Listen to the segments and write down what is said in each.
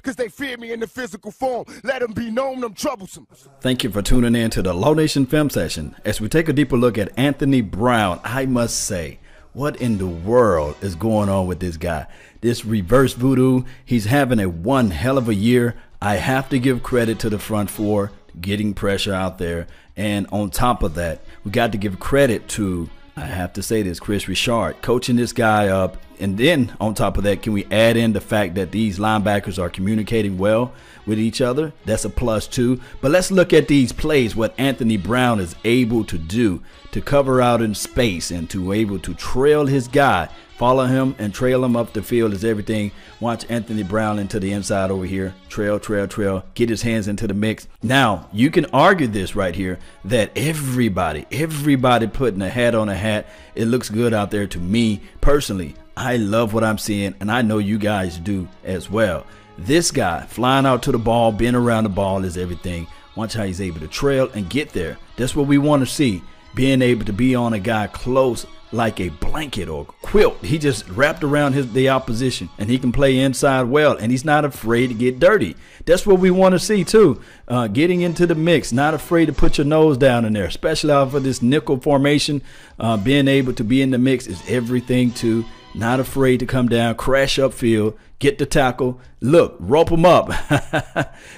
Cause they fear me in the physical form. Let them be known I'm troublesome. Thank you for tuning in to the Low Nation Film Session. As we take a deeper look at Anthony Brown, I must say, what in the world is going on with this guy? This reverse voodoo, he's having a one hell of a year. I have to give credit to the front four, getting pressure out there. And on top of that, we got to give credit to, I have to say this, Chris Richard, coaching this guy up. And then on top of that, can we add in the fact that these linebackers are communicating well with each other? That's a plus too. But let's look at these plays, what Anthony Brown is able to do to cover out in space and to able to trail his guy. Follow him and trail him up the field is everything. Watch Anthony Brown into the inside over here. Trail, trail, trail. Get his hands into the mix. Now, you can argue this right here that everybody putting a hat on a hat. It looks good out there to me personally. I love what I'm seeing, and I know you guys do as well. This guy flying out to the ball, being around the ball is everything. Watch how he's able to trail and get there. That's what we want to see. Being able to be on a guy close like a blanket or quilt. He just wrapped around the opposition, and he can play inside well, and he's not afraid to get dirty. That's what we want to see too. Getting into the mix, not afraid to put your nose down in there, especially out for this nickel formation. Being able to be in the mix is everything too. Not afraid to come down, crash upfield, get the tackle. Look, rope him up.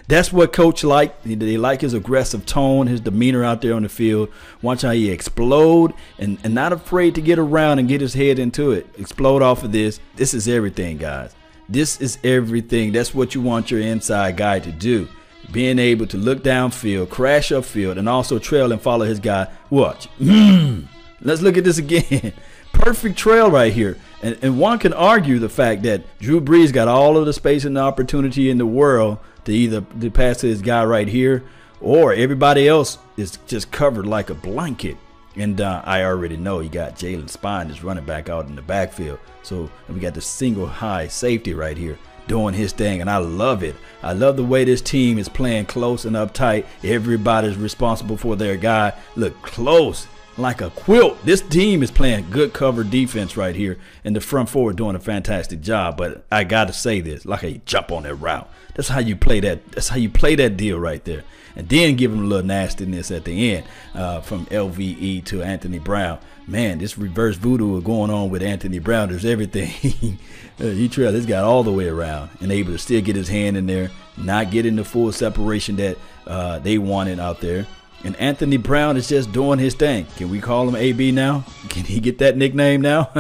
That's what coach like. They like his aggressive tone, his demeanor out there on the field. Watch how he explode and not afraid to get around and get his head into it. Explode off of this. This is everything, guys. This is everything. That's what you want your inside guy to do. Being able to look downfield, crash upfield, and also trail and follow his guy. Watch. Let's look at this again. Perfect trail right here. And one can argue the fact that Drew Brees got all of the space and the opportunity in the world to either to pass to his guy right here, or everybody else is just covered like a blanket. And I already know you got Jalen Spine is running back out in the backfield. So we got the single high safety right here doing his thing, and I love it. I love the way this team is playing close and uptight. Everybody's responsible for their guy. Look close. Like a quilt. This team is playing good cover defense right here, and the front four doing a fantastic job. But I gotta say this, like a jump on that route. That's how you play that. That's how you play that deal right there. And then give him a little nastiness at the end from LVE to Anthony Brown. Man, this reverse voodoo is going on with Anthony Brown. There's everything. He trailed this guy all the way around and able to still get his hand in there, not getting the full separation that they wanted out there. And Anthony Brown is just doing his thing. Can we call him AB now? Can he get that nickname now?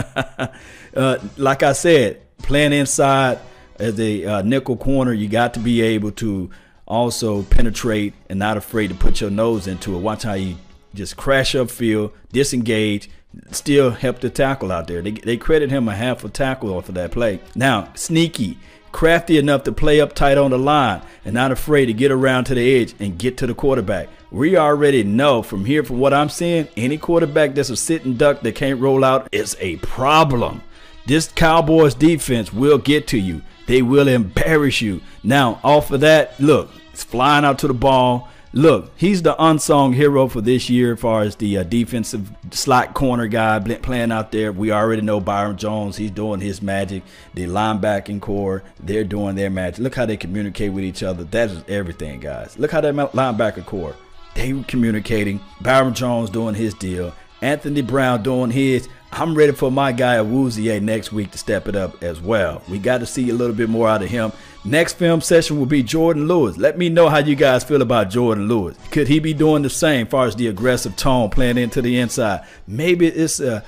Like I said, playing inside as a nickel corner, you got to be able to also penetrate and not afraid to put your nose into it. Watch how you just crash upfield, disengage, still help the tackle out there. They credit him a half a tackle off of that play. Now, sneaky. Crafty enough to play up tight on the line and not afraid to get around to the edge and get to the quarterback. We already know from here, from what I'm seeing, any quarterback that's a sitting duck that can't roll out is a problem. This Cowboys defense will get to you. They will embarrass you. Now, off of that, look, it's flying out to the ball. Look, he's the unsung hero for this year as far as the defensive slot corner guy playing out there. We already know Byron Jones. He's doing his magic. The linebacking core, they're doing their magic. Look how they communicate with each other. That is everything, guys. Look how that linebacker core, they were communicating. Byron Jones doing his deal. Anthony Brown doing his. I'm ready for my guy Awuzie next week to step it up as well. We got to see a little bit more out of him. Next film session will be Jordan Lewis. Let me know how you guys feel about Jordan Lewis. Could he be doing the same as far as the aggressive tone, playing into the inside? Maybe it's a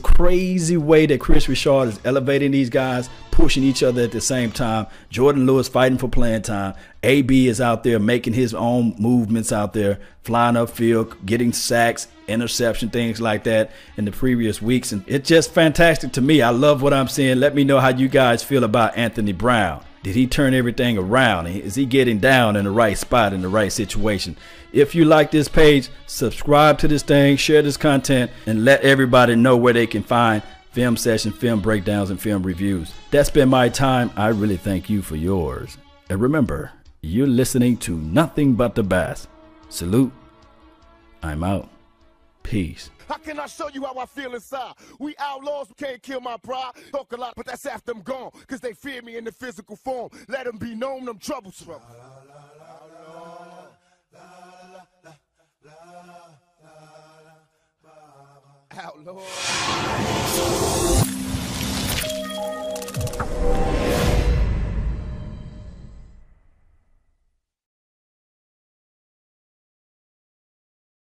crazy way that Chris Richard is elevating these guys, pushing each other at the same time. Jordan Lewis fighting for playing time. AB is out there making his own movements out there, flying upfield, getting sacks, interception, things like that in the previous weeks. And it's just fantastic to me. I love what I'm seeing. Let me know how you guys feel about Anthony Brown. Did he turn everything around? Is he getting down in the right spot, in the right situation? If you like this page, subscribe to this thing, share this content, and let everybody know where they can find film session, film breakdowns, and film reviews. That's been my time. I really thank you for yours. And remember, you're listening to nothing but the best. Salute. I'm out. Peace. How can I show you how I feel inside? We outlaws can't kill my pride. Talk a lot, but that's after I'm gone. Cause they fear me in the physical form. Let them be known, them troublesome. Outlaws.